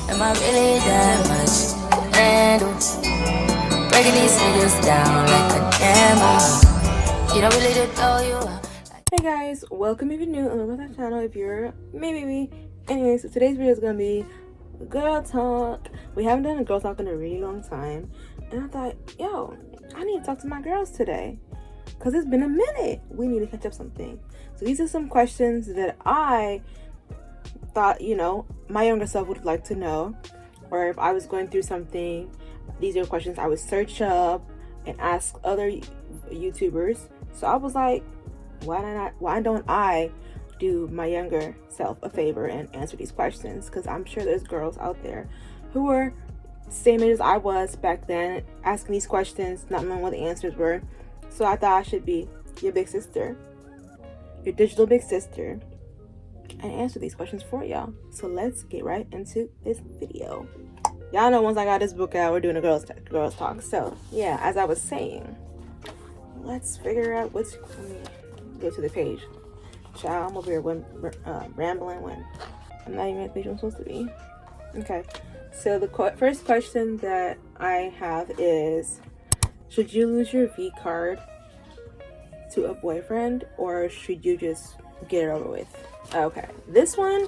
Am I really that much to handle? Breaking these niggas down like a demo. You don't really to throw you up. Hey guys, welcome if you're new and welcome to my channel if you're maybe me. Anyway, so today's video is gonna be girl talk. We haven't done a girl talk in a really long time, and I thought, yo, I need to talk to my girls today because it's been a minute. We need to catch up something. So these are some questions that I thought, my younger self would like to know, or if I was going through something, these are questions I would search up and ask other YouTubers. So I was like, why don't I do my younger self a favor and answer these questions? Because I'm sure there's girls out there who were same age as I was back then, asking these questions, not knowing what the answers were. So I thought I should be your big sister, your digital big sister, and answer these questions for y'all. So let's get right into this video. Y'all know once I got this book out, we're doing a girls talk. So yeah, as I was saying, let's figure out let me go to the page. Child, I'm over here rambling when I'm not even at the page I'm supposed to be. Okay, so the first question that I have is, should you lose your V card to a boyfriend, or should you just get it over with? Okay, this one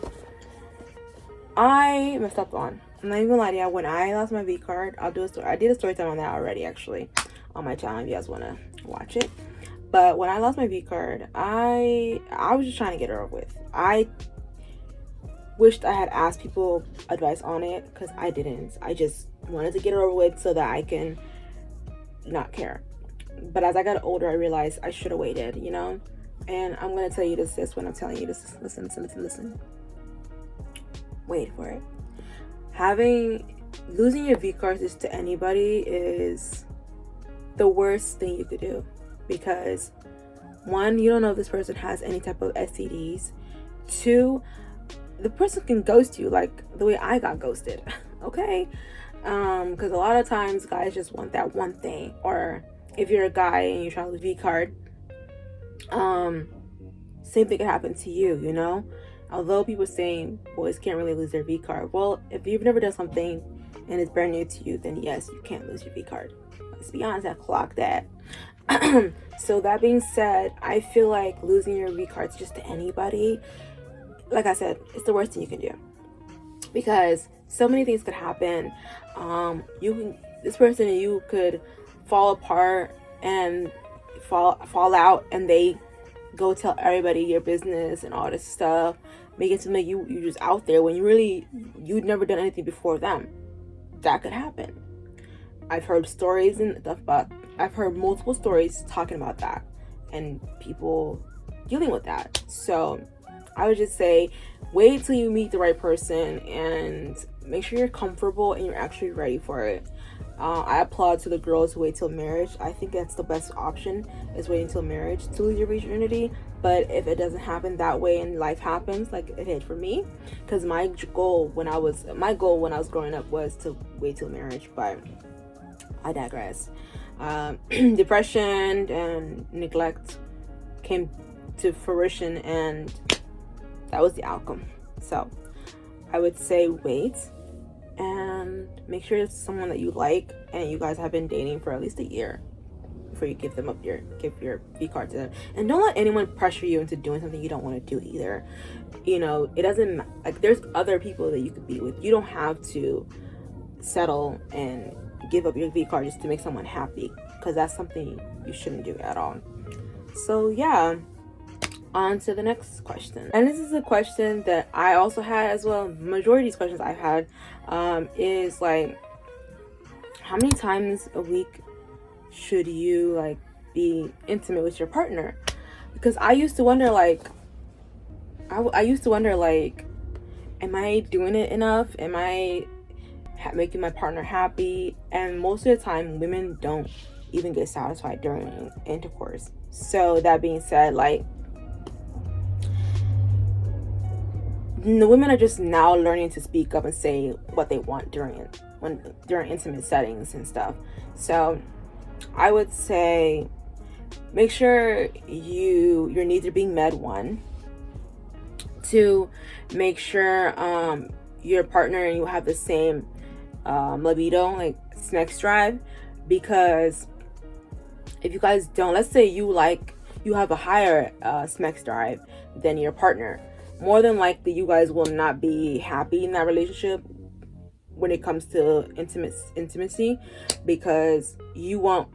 I messed up on. I'm not even gonna lie to you. When I lost my V card, I'll do a story. I did a story time on that already, actually, on my channel if you guys want to watch it. But when I lost my V card, I was just trying to get it over with. I wished I had asked people advice on it, because I didn't. I just wanted to get it over with so that I can not care. But as I got older, I realized I should have waited, And I'm gonna tell you this when I'm telling you this. Listen. Wait for it. Losing your V cards to anybody is the worst thing you could do, because one, you don't know if this person has any type of STDs. Two, the person can ghost you like the way I got ghosted. Okay, because a lot of times guys just want that one thing, or if you're a guy and you're trying to lose V card, same thing could happen to you. Although people saying boys can't really lose their V card, well, if you've never done something and it's brand new to you, then yes, you can't lose your V card. Let's be honest, I clocked that. So that being said, I feel like losing your V cards just to anybody, like I said, it's the worst thing you can do, because so many things could happen. This person and you could fall apart and fall out, and they go tell everybody your business and all this stuff, make it seem like you're just out there when you'd never done anything before them. That could happen. I've heard stories and stuff I've heard multiple stories talking about that and people dealing with that. So I would just say, wait till you meet the right person and make sure you're comfortable and you're actually ready for it. I applaud to the girls who wait till marriage. I think that's the best option, is waiting till marriage to lose your virginity. But if it doesn't happen that way and life happens, like it did for me, because my goal when I was growing up was to wait till marriage. But I digress. Depression and neglect came to fruition, and that was the outcome. So I would say wait and make sure it's someone that you like and you guys have been dating for at least a year before you give your V card to them. And don't let anyone pressure you into doing something you don't want to do either. It doesn't, like, there's other people that you could be with. You don't have to settle and give up your V card just to make someone happy, because that's something you shouldn't do at all. So yeah, on to the next question. And this is a question that I also had as well. Majority of these questions I've had is like, how many times a week should you be intimate with your partner? Because I used to wonder am I doing it enough? Am I making my partner happy? And most of the time women don't even get satisfied during intercourse. So that being said, the women are just now learning to speak up and say what they want during intimate settings and stuff. So I would say make sure your needs are being met. One, to make sure your partner and you have the same libido, like Smex drive. Because if you guys don't, let's say you have a higher Smex drive than your partner, more than likely you guys will not be happy in that relationship when it comes to intimacy, because you don't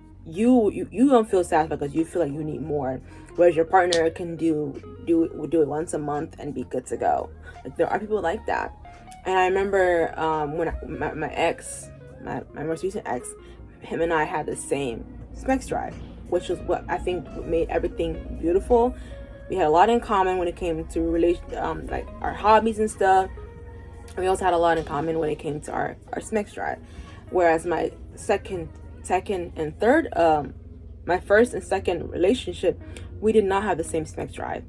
feel satisfied because you feel like you need more, whereas your partner can do it once a month and be good to go. Like, there are people like that. And I remember when my most recent ex, him and I had the same Smex drive, which was what I think made everything beautiful. We had a lot in common when it came to like our hobbies and stuff. And we also had a lot in common when it came to our Smex drive. Whereas my second and third, my first and second relationship, we did not have the same Smex drive.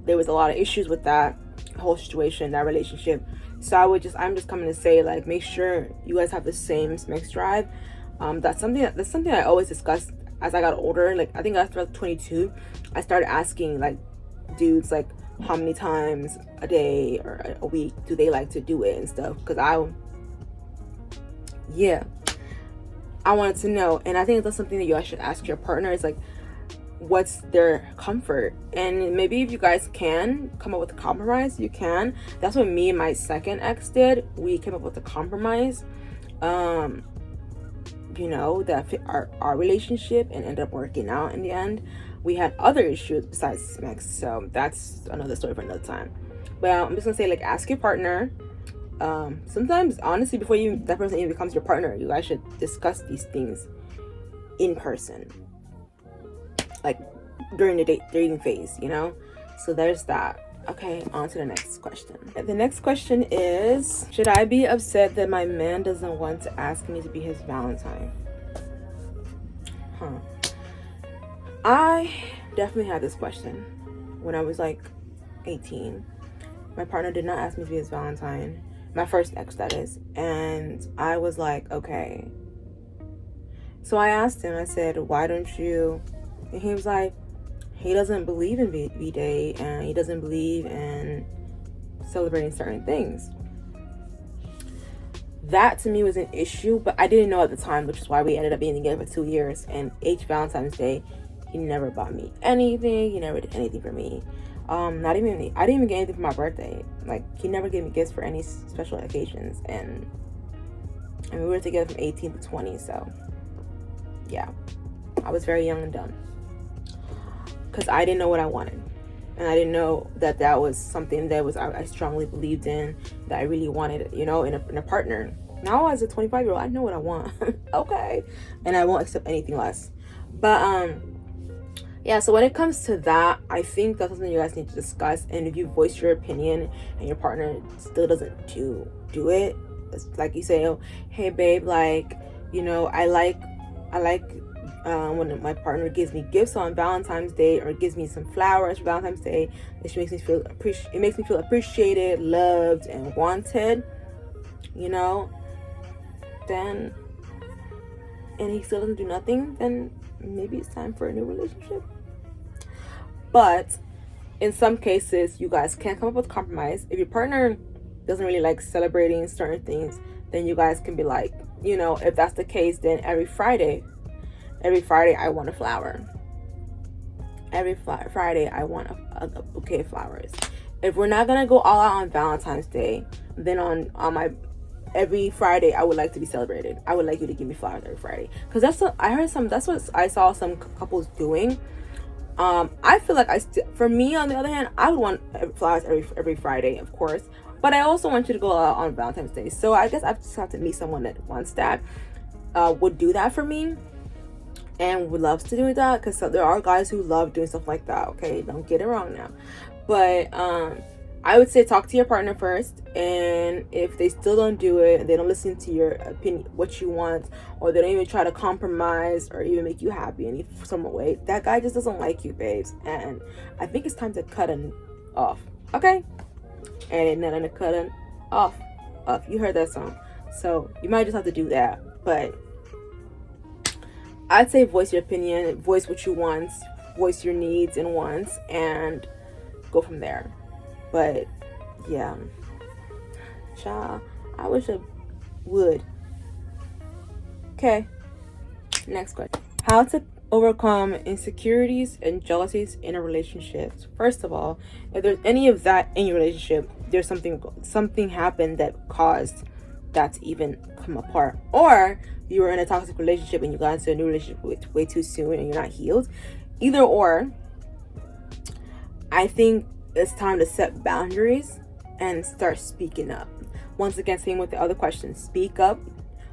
There was a lot of issues with that whole situation, that relationship. So I'm just coming to say, like, make sure you guys have the same Smex drive. That's something I always discussed as I got older. Like, I think after 22, I started asking, like, dudes, like, how many times a day or a week do they like to do it and stuff, because I wanted to know. And I think that's something that you guys should ask your partner, is like, what's their comfort. And maybe if you guys can come up with a compromise, you can. That's what me and my second ex did. We came up with a compromise that fit our relationship and ended up working out in the end. We had other issues besides Smex, so that's another story for another time. But I'm just gonna say, like, ask your partner. Sometimes, honestly, before that person even becomes your partner, you guys should discuss these things in person, like during the dating phase, So there's that. Okay, on to the next question. The next question is, should I be upset that my man doesn't want to ask me to be his Valentine? I definitely had this question when I was like 18. My partner did not ask me to be his Valentine. My first ex, that is. And I was like, okay. So I asked him, I said, why don't you? And he was like, he doesn't believe in V-Day, and he doesn't believe in celebrating certain things. That to me was an issue, but I didn't know at the time, which is why we ended up being together for 2 years. And each Valentine's Day, he never bought me anything. He never did anything for me. I didn't even get anything for my birthday. Like, he never gave me gifts for any special occasions. And we were together from 18 to 20, so yeah, I was very young and dumb. Because I didn't know what I wanted, and I didn't know that was something that I strongly believed in, that I really wanted, in a partner. Now, as a 25-year-old, I know what I want. Okay, and I won't accept anything less. But yeah. So when it comes to that, I think that's something you guys need to discuss. And if you voice your opinion and your partner still doesn't do it, it's like you say, oh, hey babe, like, I like when my partner gives me gifts on Valentine's Day, or gives me some flowers for Valentine's Day. It makes me feel appreciated, loved, and wanted. Then, and he still doesn't do nothing, then maybe it's time for a new relationship. But in some cases, you guys can come up with a compromise. If your partner doesn't really like celebrating certain things, then you guys can be like, if that's the case, then every Friday I want a flower. Every Friday I want a bouquet of flowers. If we're not gonna go all out on Valentine's Day, then on my every Friday I would like to be celebrated. I would like you to give me flowers every Friday, because that's what I saw some couples doing. I feel like for me, on the other hand, I would want flowers every Friday, of course, but I also want you to go out on Valentine's Day. So I guess I just have to meet someone that wants that, would do that for me, and would love to do that, because there are guys who love doing stuff like that. Okay, don't get it wrong now, but I would say talk to your partner first, and if they still don't do it, and they don't listen to your opinion, what you want, or they don't even try to compromise or even make you happy in any some way, that guy just doesn't like you, babes. And I think it's time to cut him off. Okay, and then to cut him off. You heard that song, so you might just have to do that. But I'd say voice your opinion, voice what you want, voice your needs and wants, and go from there. But yeah, Child, I wish I would. Okay, next question. How to overcome insecurities and jealousies in a relationship. First of all, if there's any of that in your relationship, there's something happened that caused that to even come apart, or you were in a toxic relationship and you got into a new relationship way too soon and you're not healed. Either or, I think it's time to set boundaries and start speaking up. Once again, same with the other questions. Speak up,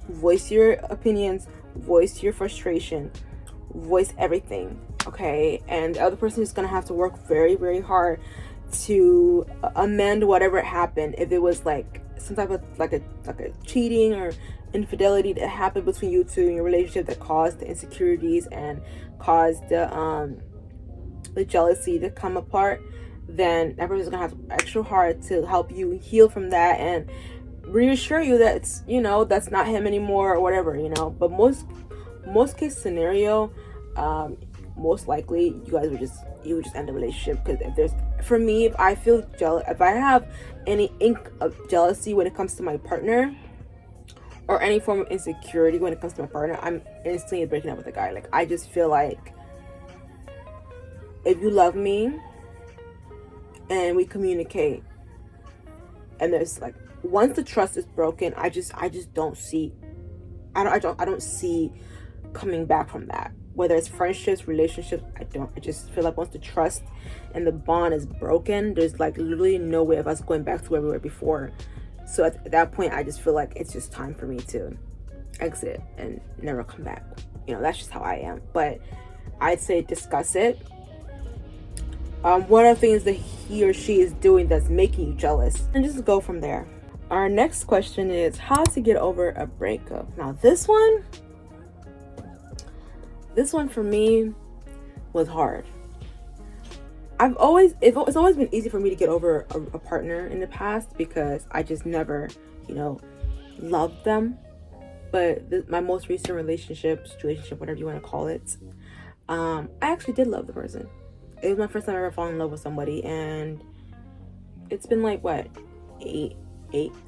voice your opinions, voice your frustration, voice everything, okay? And the other person is going to have to work very, very hard to amend whatever happened. If it was like some type of like a cheating or infidelity that happened between you two in your relationship that caused the insecurities and caused the jealousy to come apart, then that person's gonna have to work extra hard to help you heal from that and reassure you that it's, you know, that's not him anymore or whatever, you know. But most case scenario, most likely you would just end the relationship. Because if there's, for me, if I feel jealous, if I have any ink of jealousy when it comes to my partner, or any form of insecurity when it comes to my partner, I'm instantly breaking up with the guy. Like, I just feel like if you love me and we communicate, and there's like, once the trust is broken, I just don't see, I don't see coming back from that. Whether it's friendships, relationships, I just feel like once the trust and the bond is broken, there's like literally no way of us going back to where we were before. So at that point, I just feel like it's just time for me to exit and never come back. You know, that's just how I am. But I'd say discuss it. What are things that he or she is doing that's making you jealous? And just go from there. Our next question is how to get over a breakup. Now this one for me was hard. It's always been easy for me to get over a partner in the past because I just never, you know, loved them. But my most recent relationship, whatever you want to call it, I actually did love the person. It was my first time ever falling in love with somebody, and it's been like what,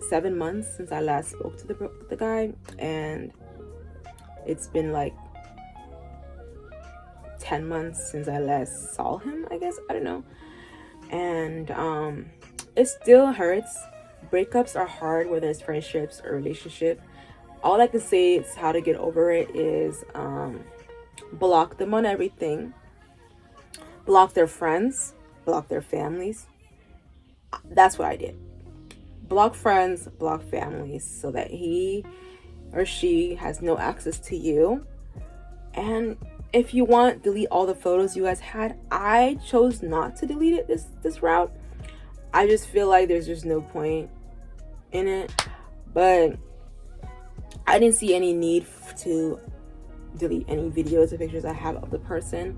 7 months since I last spoke to the guy, and it's been like 10 months since I last saw him, I guess. I don't know. And it still hurts. Breakups are hard, whether it's friendships or relationship. All I can say is how to get over it is block them on everything. Block their friends, block their families. That's what I did. Block friends, block families, so that he or she has no access to you. And if you want, delete all the photos you guys had. I chose not to delete it this route. I just feel like there's just no point in it. But I didn't see any need to delete any videos or pictures I have of the person.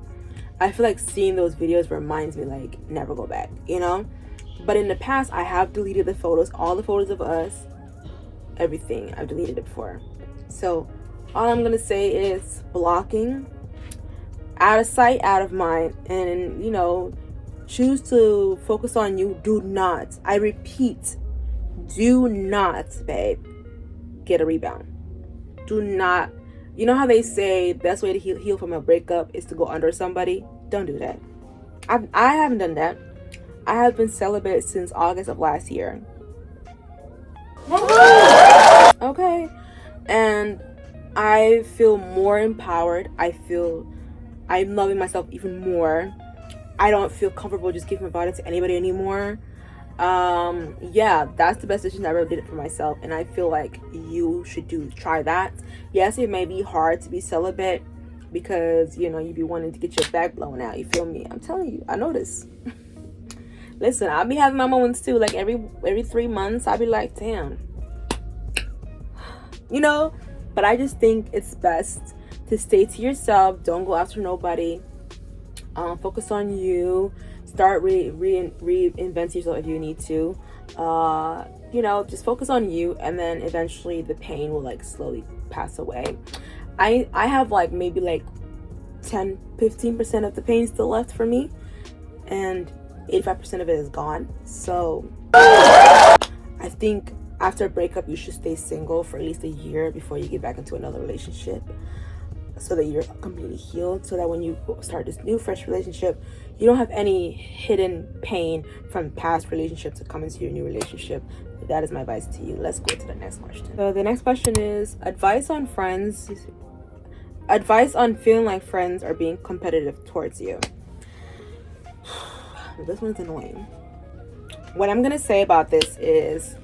I feel like seeing those videos reminds me, like, never go back, you know? But in the past, I have deleted the photos, all the photos of us, everything. I've deleted it before. So all I'm gonna say is blocking, out of sight, out of mind, and, you know, choose to focus on you. Do not, I repeat, do not, babe, get a rebound. Do not. You know how they say best way to heal from a breakup is to go under somebody? Don't do that. I haven't done that. I have been celibate since August of last year. Okay. And I feel more empowered. I feel I'm loving myself even more. I don't feel comfortable just giving my body to anybody anymore. Yeah, that's the best decision I ever did for myself, and I feel like you should try that. Yes, it may be hard to be celibate because, you know, you be wanting to get your back blown out, you feel me? I'm telling you, I know this. Listen, I'll be having my moments too, like every 3 months I'll be like, damn, you know. But I just think it's best to stay to yourself. Don't go after nobody. Focus on you. Start reinventing yourself if you need to. You know, just focus on you, and then eventually the pain will like slowly pass away. I have like maybe like 10-15% of the pain still left for me, and 85% of it is gone. So I think after a breakup, you should stay single for at least a year before you get back into another relationship, so that you're completely healed, so that when you start this new fresh relationship, you don't have any hidden pain from past relationships to come into your new relationship. That is my advice to you. Let's go to the next question. So the next question is advice on feeling like friends are being competitive towards you. This one's annoying. What I'm gonna say about this is,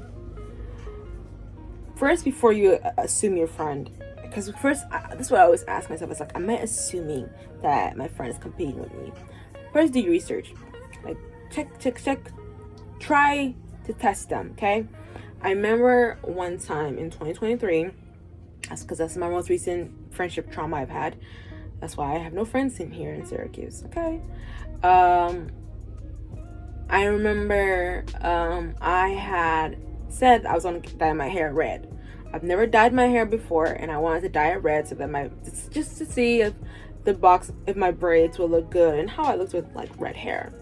first, before you assume your friend, because first, this is what I always ask myself. It's like, am I assuming that my friend is competing with me? First, do your research. Like, check. Try to test them, okay? I remember one time in 2023, because that's my most recent friendship trauma I've had. That's why I have no friends in here in Syracuse, okay? I remember I had said I was going to dye my hair red. I've never dyed my hair before, and I wanted to dye it red so that just to see if my braids will look good and how I looked with like red hair.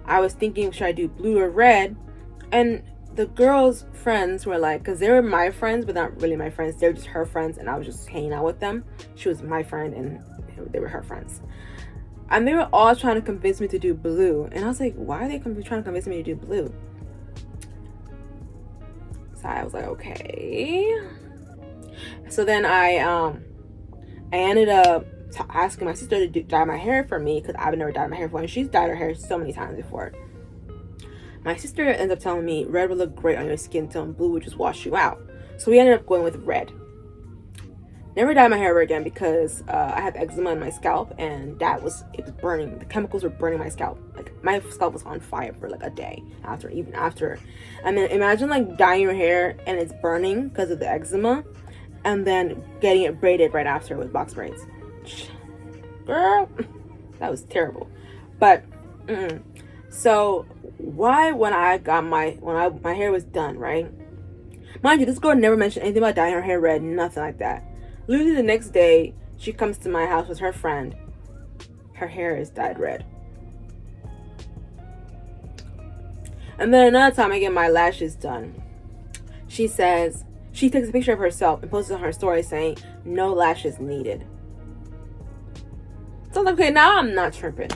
I was thinking, should I do blue or red? And the girls' friends were like, because they were my friends, but not really my friends. They were just her friends, and I was just hanging out with them. She was my friend, and they were her friends. And they were all trying to convince me to do blue. And I was like, why are they trying to convince me to do blue? So I was like, okay. So then I ended up asking my sister to dye my hair for me, because I've never dyed my hair before, and she's dyed her hair so many times before. My sister ends up telling me red would look great on your skin tone, blue would just wash you out. So we ended up going with red. Never dyed my hair ever again, because I have eczema in my scalp, and it was burning. The chemicals were burning my scalp. Like, my scalp was on fire for like a day after. And then imagine like dyeing your hair and it's burning because of the eczema, and then getting it braided right after with box braids. Girl, that was terrible. But so why, when my hair was done, right? Mind you, this girl never mentioned anything about dyeing her hair red, nothing like that. Literally the next day, she comes to my house with her friend. Her hair is dyed red. And then another time I get my lashes done. She takes a picture of herself and posts it on her story saying, no lashes needed. So I'm like, okay, now I'm not tripping.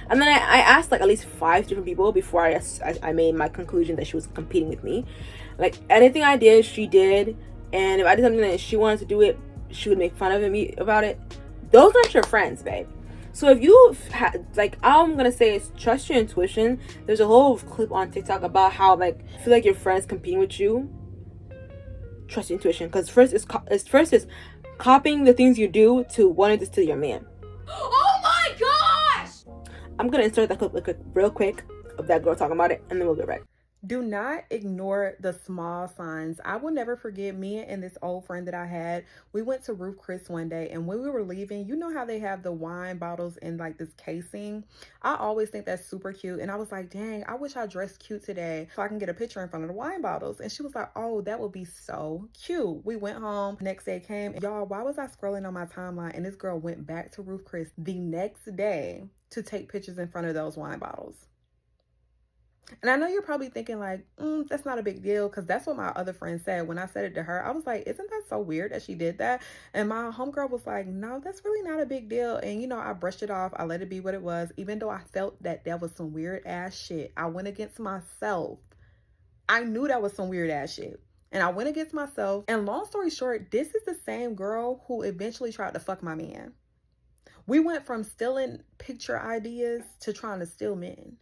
And then I asked like at least 5 different people before I made my conclusion that she was competing with me. Like, anything I did, she did. And if I did something that she wanted to do it, she would make fun of me about it. Those aren't your friends, babe. So if you like, all I'm gonna say is trust your intuition. There's a whole clip on TikTok about how like feel like your friends competing with you. Trust your intuition, because first is copying the things you do to wanting to steal your man. Oh my gosh! I'm gonna insert that clip real quick of that girl talking about it, and then we'll get back. Do not ignore the small signs. I will never forget me and this old friend that I had. We went to Roof Chris one day, and when we were leaving, you know how they have the wine bottles in like this casing? I always think that's super cute. And I was like, dang, I wish I dressed cute today so I can get a picture in front of the wine bottles. And she was like, oh, that would be so cute. We went home. Next day came. Y'all, why was I scrolling on my timeline? And this girl went back to Roof Chris the next day to take pictures in front of those wine bottles. And I know you're probably thinking like, that's not a big deal, because that's what my other friend said. When I said it to her, I was like, isn't that so weird that she did that? And my homegirl was like, no, that's really not a big deal. And, you know, I brushed it off. I let it be what it was, even though I felt that was some weird ass shit. I went against myself. I knew that was some weird ass shit. And I went against myself. And long story short, this is the same girl who eventually tried to fuck my man. We went from stealing picture ideas to trying to steal men.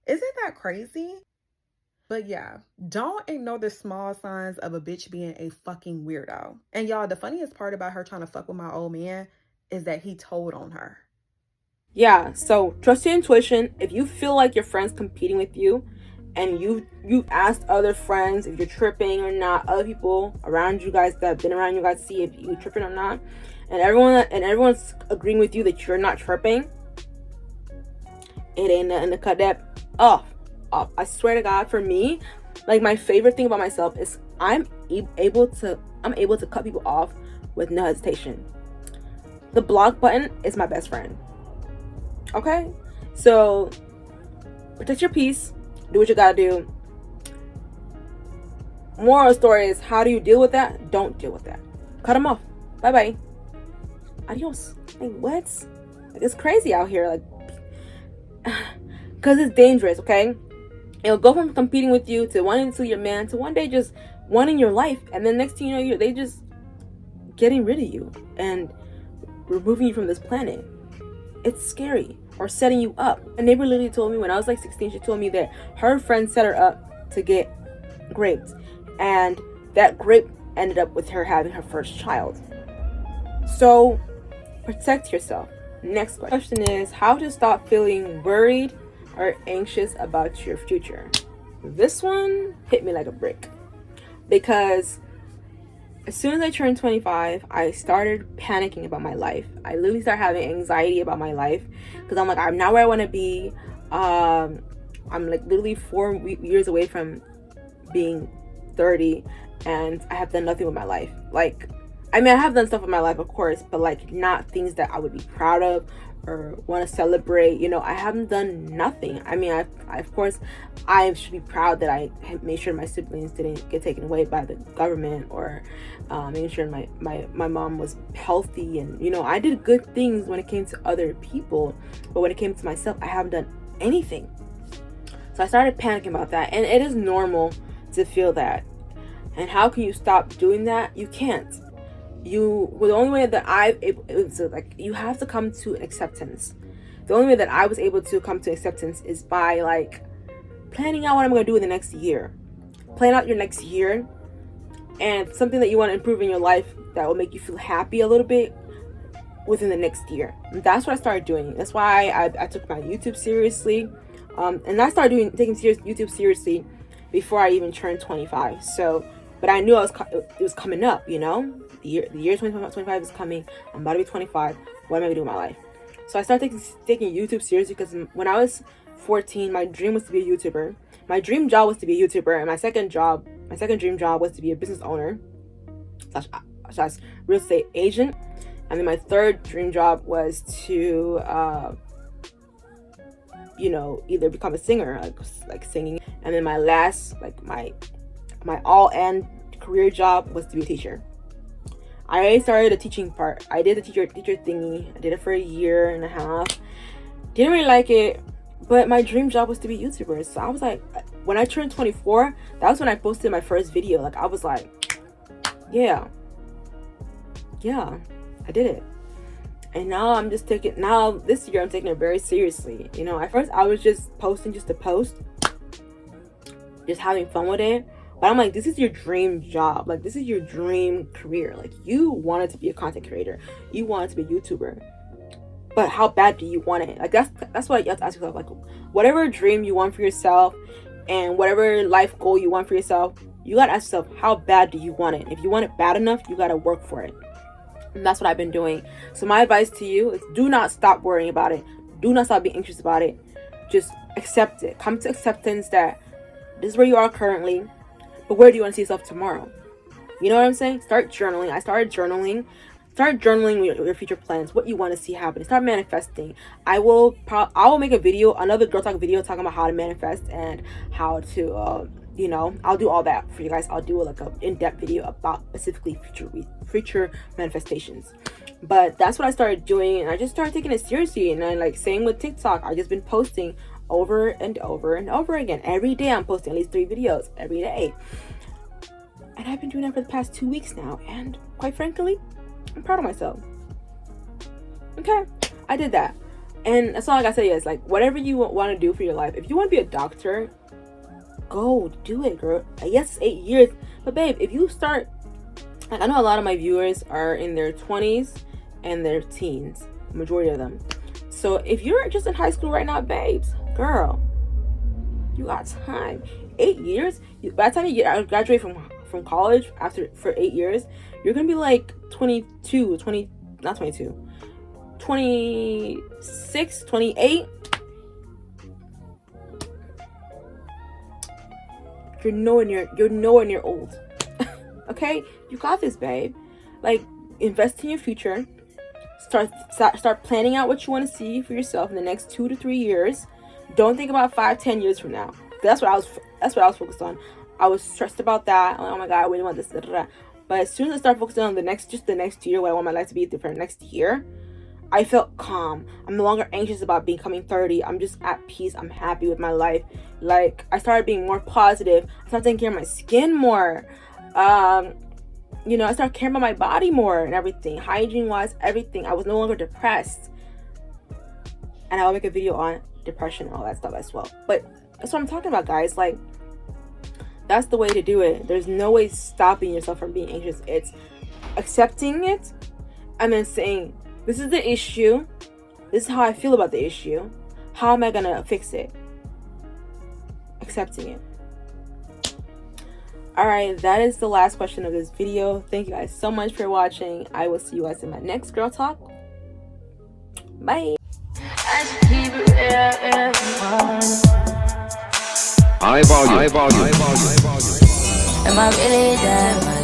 Isn't that crazy? But yeah, don't ignore the small signs of a bitch being a fucking weirdo. And y'all, the funniest part about her trying to fuck with my old man is that he told on her. Yeah, so trust your intuition. If you feel like your friend's competing with you, and you've asked other friends if you're tripping or not, other people around you guys that have been around you guys to see if you're tripping or not, and everyone's agreeing with you that you're not tripping, it ain't nothing to cut that off. I swear to God, for me, like, my favorite thing about myself is I'm able to cut people off with no hesitation. The block button is my best friend. Okay? So protect your peace. Do what you gotta do. moral of the story is, how do you deal with that? Don't deal with that. Cut them off. Bye bye. Adios. Like, what? Like, it's crazy out here. Like, because it's dangerous, okay? It'll go from competing with you to wanting to see your man to one day just wanting your life, and then next thing you know, they just getting rid of you and removing you from this planet. It's scary. Or setting you up. A neighbor literally told me when I was like 16, she told me that her friend set her up to get raped, and that rape ended up with her having her first child. So protect yourself. Next question is, how to stop feeling worried or anxious about your future. This one hit me like a brick, because as soon as I turned 25, I started panicking about my life. I literally started having anxiety about my life, because I'm like, I'm not where I want to be. I'm like literally 4 years away from being 30, and I have done nothing with my life. Like, I mean, I have done stuff with my life, of course, but like not things that I would be proud of or want to celebrate. You know, I haven't done nothing. I mean, of course, I should be proud that I made sure my siblings didn't get taken away by the government, or making sure my mom was healthy, and you know, I did good things when it came to other people, but when it came to myself, I haven't done anything. So I started panicking about that, and it is normal to feel that. And how can you stop doing that? You can't. The only way that you have to come to an acceptance. The only way that I was able to come to acceptance is by like planning out what I'm going to do in the next year. Plan out your next year, and something that you want to improve in your life that will make you feel happy a little bit within the next year. And that's what I started doing. That's why I took my YouTube seriously. And I started taking YouTube seriously before I even turned 25. So, but I knew it was coming up, you know? The year 2025 is coming. I'm about to be 25. What am I going to do with my life? So I started taking YouTube seriously, because when I was 14, my dream was to be a YouTuber. My dream job was to be a YouTuber, and my second dream job was to be a business owner slash real estate agent. And then my third dream job was to either become a singer, like singing. And then my last, like my all-end career job was to be a teacher. I already started the teaching part. I did the teacher thingy. I did it for a year and a half. Didn't really like it, but my dream job was to be a YouTuber. So I was like, when I turned 24, that was when I posted my first video. Like, I was like, yeah, I did it. And now this year I'm taking it very seriously. You know, at first I was just posting just to post, just having fun with it. But I'm like, this is your dream job. Like, this is your dream career. Like, you wanted to be a content creator. You wanted to be a YouTuber. But how bad do you want it? Like, that's what you have to ask yourself. Like, whatever dream you want for yourself and whatever life goal you want for yourself, you gotta ask yourself, how bad do you want it? If you want it bad enough, you gotta work for it. And that's what I've been doing. So my advice to you is, do not stop worrying about it. Do not stop being anxious about it. Just accept it. Come to acceptance that this is where you are currently, but where do you want to see yourself tomorrow? You know what I'm saying? Start journaling. I started journaling. Start journaling your future plans, what you want to see happen. Start manifesting. I will make another girl talk video talking about how to manifest and how to, I'll do all that for you guys. I'll do like an in-depth video about specifically future manifestations. But that's what I started doing, and I just started taking it seriously. And then, like, same with TikTok, I just been posting over and over and over again. Every day I'm posting at least 3 videos every day. And I've been doing that for the past 2 weeks now. And quite frankly, I'm proud of myself. Okay, I did that. And that's all I gotta say is, like, whatever you want to do for your life. If you want to be a doctor, go do it, girl. Yes, it's 8 years. But babe, if you start, like, I know a lot of my viewers are in their 20s and their teens, majority of them. So if you're just in high school right now, babes, girl, you got time. 8 years. By the time you graduate from college for 8 years, you're gonna be like 26, 28. You're nowhere near old. Okay, you got this, babe. Like, invest in your future. Start planning out what you want to see for yourself in the next 2 to 3 years. Don't think about 5-10 years from now. That's what I was focused on. I was stressed about that. I'm like, oh my god, I really want this. Da, da, da. But as soon as I start focusing on the next year, what I want my life to be different next year, I felt calm. I'm no longer anxious about becoming 30. I'm just at peace. I'm happy with my life. Like, I started being more positive. I started taking care of my skin more. You know, I started caring about my body more and everything. Hygiene-wise, everything. I was no longer depressed. And I'll make a video on depression and all that stuff as well. But that's what I'm talking about, guys. Like, that's the way to do it. There's no way stopping yourself from being anxious. It's accepting it and then saying, this is the issue. This is how I feel about the issue. How am I going to fix it? Accepting it. Alright, that is the last question of this video. Thank you guys so much for watching. I will see you guys in my next girl talk. Bye. High volume. Am I really that much?